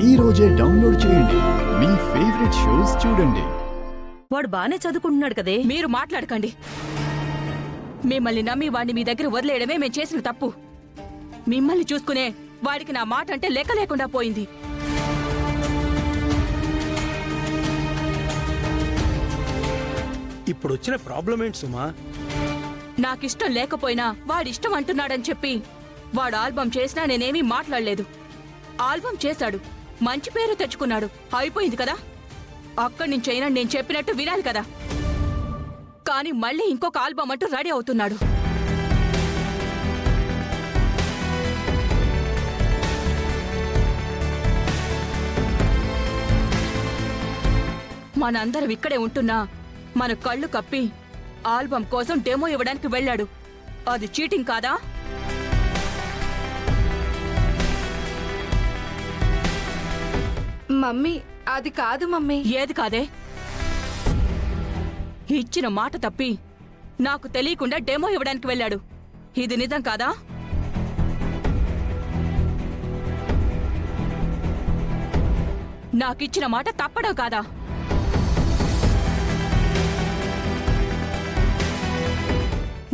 ఈ రోజే డౌన్లోడ్ చేయండి. మీ ఫేవరెట్ షోస్ చూడండి. వాడు బానే చదువుకుంటున్నాడు కదే. మీరు మాట్లాడకండి. మిమ్మల్ని నమ్మి వాడిని మీ దగ్గర వదిలేయడమే మేం చేసిన తప్పు. మిమ్మల్ని చూసుకునే వాడికి నా మాట అంటే లెక్క లేకుండా పోయింది. ఇప్పుడు వచ్చిన ప్రాబ్లం ఏంటి సుమా? నాకిష్టం లేకపోయినా వాడిష్టం అంటున్నాడని చెప్పి వాడు ఆల్బం చేసినా నేనేమీ మాట్లాడలేదు. ఆల్బం చేశాడు, మంచి పేరు తెచ్చుకున్నాడు, అయిపోయింది కదా. అక్కడి నుంచైనా నేను చెప్పినట్టు వినాలి కదా. కానీ మళ్ళీ ఇంకొక ఆల్బం అంటూ రెడీ అవుతున్నాడు. మనందరం ఇక్కడే ఉంటున్నా మన కళ్ళు కప్పి ఆల్బం కోసం డెమో ఇవ్వడానికి వెళ్ళాడు. అది చీటింగ్ కాదా? మమ్మీ అది కాదు మమ్మీ. ఏది కాదే? ఇచ్చిన మాట తప్పి నాకు తెలియకుండా డెమో ఇవ్వడానికి వెళ్ళాడు. ఇది నిజం కాదా? నాకిచ్చిన మాట తప్పడం కాదా?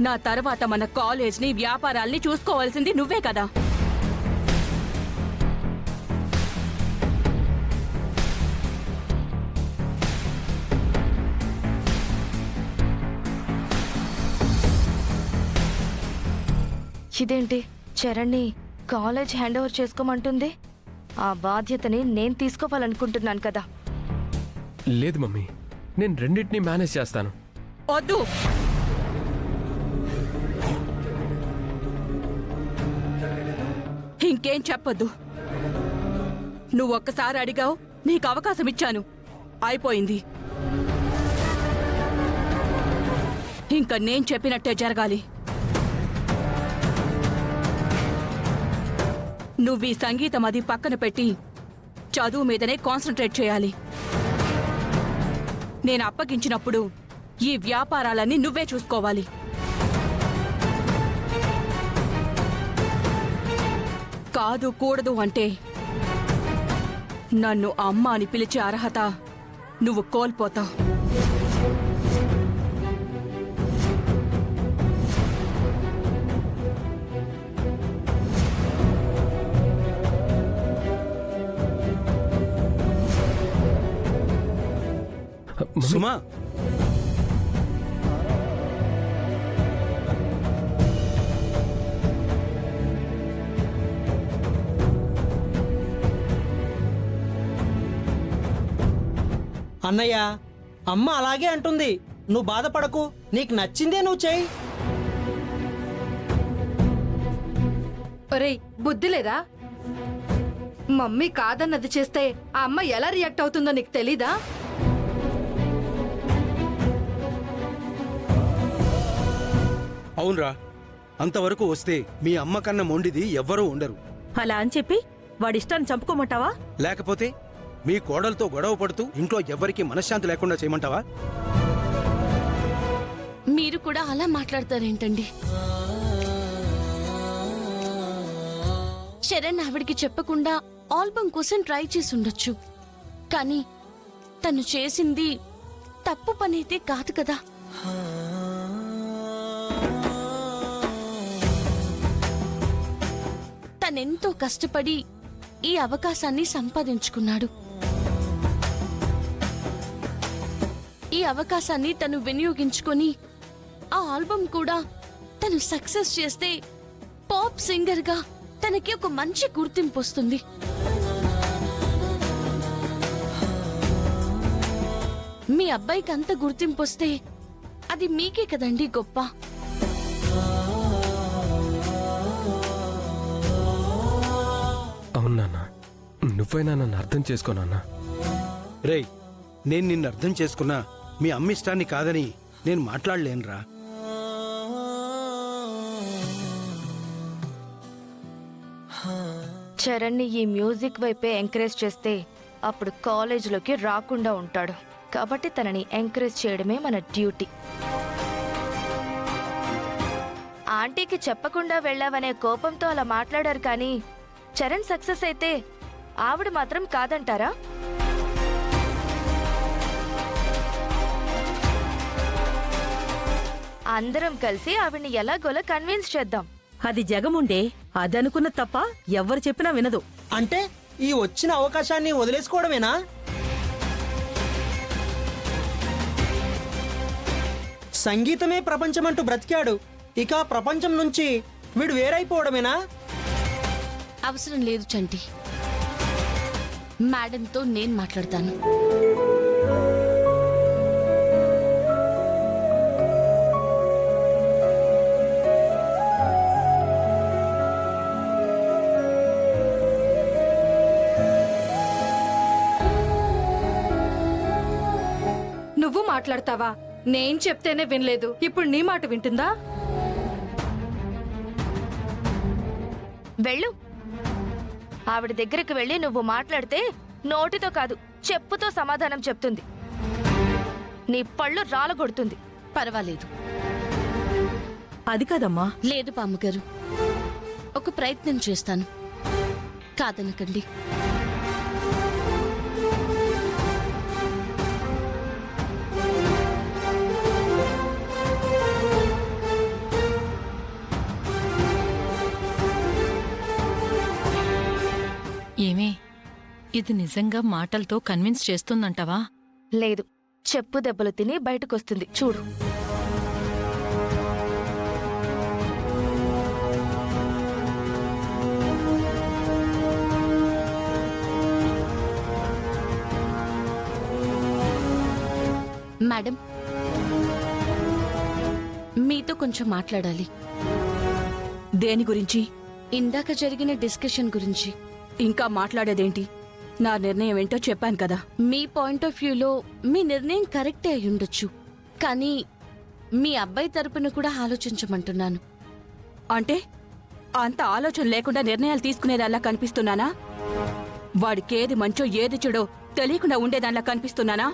నా తర్వాత మన కాలేజ్ని, వ్యాపారాల్ని చూసుకోవాల్సింది నువ్వే కదా. ఇదేంటి చరణ్ని కాలేజ్ హ్యాండ్ ఓవర్ చేసుకోమంటుంది? ఆ బాధ్యతని నేను తీసుకోవాలనుకుంటున్నాను కదా. లేదు మమ్మీ, నేను రెండింటినీ మేనేజ్ చేస్తాను. వద్దు. ఇంకేం చెప్పొద్దు. నువ్వొక్కసారి అడిగావు, నీకు అవకాశం ఇచ్చాను, అయిపోయింది. ఇంకా నేను చెప్పినట్టే జరగాలి. నువ్వీ సంగీతం అది పక్కన పెట్టి చదువు మీదనే కాన్సన్ట్రేట్ చేయాలి. నేను అప్పగించినప్పుడు ఈ వ్యాపారాలన్నీ నువ్వే చూసుకోవాలి. కాదు కూడదు అంటే నన్ను అమ్మ అని పిలిచే అర్హత నువ్వు కోల్పోతావు. సుమా, అన్నయ్య, అమ్మ అలాగే అంటుంది. నువ్వు బాధపడకు, నీకు నచ్చిందే నువ్వు చెయ్యి. ఒరేయ్, బుద్ధి లేదా? మమ్మీ కాదన్నది చేస్తే ఆ అమ్మ ఎలా రియాక్ట్ అవుతుందో నీకు తెలీదా? అవునరా, అంతవరకు వస్తే మీ అమ్మ కన్నా మొండిది ఎవ్వరూ ఉండరు. అలా అని చెప్పి వాడిష్టాన్ని చంపుకోమంటావా? లేకపోతే మీ కోడలతో గొడవ పడుతూ ఇంట్లో ఎవ్వరికి మనశ్శాంతి లేకుండా చేయమంటావా? మీరు కూడా అలా మాట్లాడతారేంటండి? శరణ్ ఆవిడికి చెప్పకుండా ఆల్బమ్ కోసం ట్రై చేసి ఉండొచ్చు, కానీ తను చేసింది తప్పు పనైతే కాదు కదా. తనెంతో కష్టపడి ఈ అవకాశాన్ని సంపాదించుకున్నాడు. ఈ అవకాశాన్ని తను వినియోగించుకొని ఆ ఆల్బమ్ కూడా తను సక్సెస్ చేస్తే పాప్ సింగర్ గా తనకి ఒక మంచి గుర్తింపు వస్తుంది. మీ అబ్బాయికి అంత గుర్తింపు వస్తే అది మీకే కదండి గొప్ప. అవును నాన్న, నువ్వైనా నన్ను అర్థం చేసుకో నాన్న. రేయ్, నేను నిన్ను అర్థం చేసుకున్నా మీ అమ్మ ఇష్టాన్ని కాదని నేను మాట్లాడలేనురా. చరణ్ని ఈ మ్యూజిక్ వైపే ఎంకరేజ్ చేస్తే అప్పుడు కాలేజీలోకి రాకుండా ఉంటాడు. కాబట్టి తనని ఎంకరేజ్ చేయడమే మన డ్యూటీ. ఆంటీకి చెప్పకుండా వెళ్ళావనే కోపంతో అలా మాట్లాడారు, కానీ చరణ్ సక్సెస్ అయితే ఆవిడ మాత్రం కాదంటారా? అందరం కలిసి ఆవిడ్ని ఎలాగోలా కన్విన్స్ చేద్దాం. అది జగముండే, అదనుకున్న తప్ప ఎవ్వరు చెప్పినా వినదు. అంటే ఈ వచ్చిన అవకాశాన్ని వదిలేసుకోవడమేనా? సంగీతమే ప్రపంచమంటూ బ్రతికాడు, ఇక ప్రపంచం నుంచి వీడు వేరైపోవడమేనా? అవసరం లేదు చంటి. మేడంతో నేను మాట్లాడతాను. నువ్వు మాట్లాడతావా? నేను చెప్తేనే వినలేదు, ఇప్పుడు నీ మాట వింటుందా? వెళ్ళు. ఆవిడ దగ్గరికి వెళ్ళి నువ్వు మాట్లాడితే నోటితో కాదు చెప్పుతో సమాధానం చెప్తుంది. నీ పళ్ళు రాలగొడుతుంది. పర్వాలేదు. అది కాదమ్మా. లేదు పాముగారు, ఒక ప్రయత్నం చేస్తాను, కాదనకండి. ఏమే, ఇది నిజంగా మాటలతో కన్విన్స్ చేస్తుందంటావా? లేదు, చెప్పు దెబ్బలు తిని బయటకొస్తుంది చూడు. మేడం, మీతో కొంచెం మాట్లాడాలి. దేని గురించి? ఇందాక జరిగిన డిస్కషన్ గురించి. ఇంకా మాట్లాడేదేంటి? నా నిర్ణయం ఏంటో చెప్పాను కదా. మీ పాయింట్ ఆఫ్ వ్యూలో మీ నిర్ణయం కరెక్టే అయి ఉండొచ్చు, కానీ మీ అబ్బాయి తరపున కూడా ఆలోచించమంటున్నాను. అంటే అంత ఆలోచన లేకుండా నిర్ణయాలు తీసుకునేదానిలా కనిపిస్తున్నానా? వాడికేది మంచో ఏది చెడో తెలియకుండా ఉండేదానిలా కనిపిస్తున్నానా?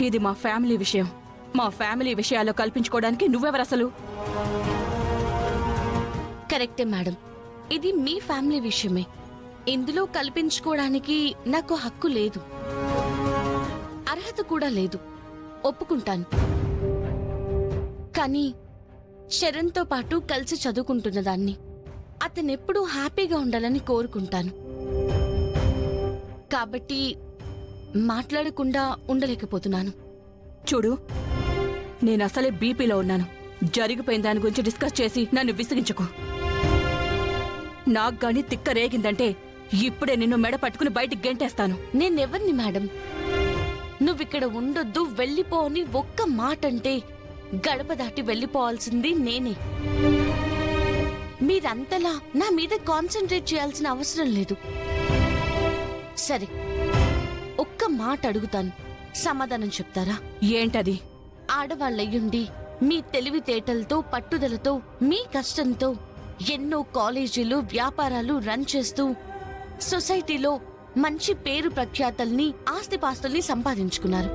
ఇది మా ఫ్యామిలీ విషయం. మా ఫ్యామిలీ విషయాల్లో కల్పించుకోవడానికి నువ్వెవరసలు? కరెక్టే మేడం, ఇది మీ ఫ్యామిలీ విషయమే. ఇందులో కల్పించుకోవడానికి నాకు హక్కు లేదు, అర్హత కూడా లేదు, ఒప్పుకుంటాను. కానీ శరణ్తో పాటు కలిసి చదువుకుంటున్న దాన్ని, అతనెప్పుడూ హ్యాపీగా ఉండాలని కోరుకుంటాను. కాబట్టి మాట్లాడకుండా ఉండలేకపోతున్నాను. చూడు, నేనసలే బీపీలో ఉన్నాను. జరిగిపోయిన దాని గురించి డిస్కస్ చేసి నన్ను విసిగించకు. నాకు గాని తిక్క రేగిందంటే ఇప్పుడే నిన్ను మెడ పట్టుకుని బయటికి గెంటేస్తాను. నేనెవర్ని మేడం? నువ్విక్కడ ఉండొద్దు, వెళ్ళిపో అని ఒక్క మాట అంటే గడప దాటి వెళ్ళిపోవాల్సింది నేనే. మీరంతలా నా మీద కాన్సన్ట్రేట్ చేయాల్సిన అవసరం లేదు. సరే, ఒక్క మాట అడుగుతాను, సమాధానం చెప్తారా? ఏంటది? ఆడవాళ్ళయ్యుండి మీ తెలివితేటలతో, పట్టుదలతో, మీ కష్టంతో ఎన్నో కాలేజీలు, వ్యాపారాలు రన్ చేస్తూ సొసైటీలో మంచి పేరు ప్రఖ్యాతల్ని, ఆస్తిపాస్తుల్ని సంపాదించుకున్నారు.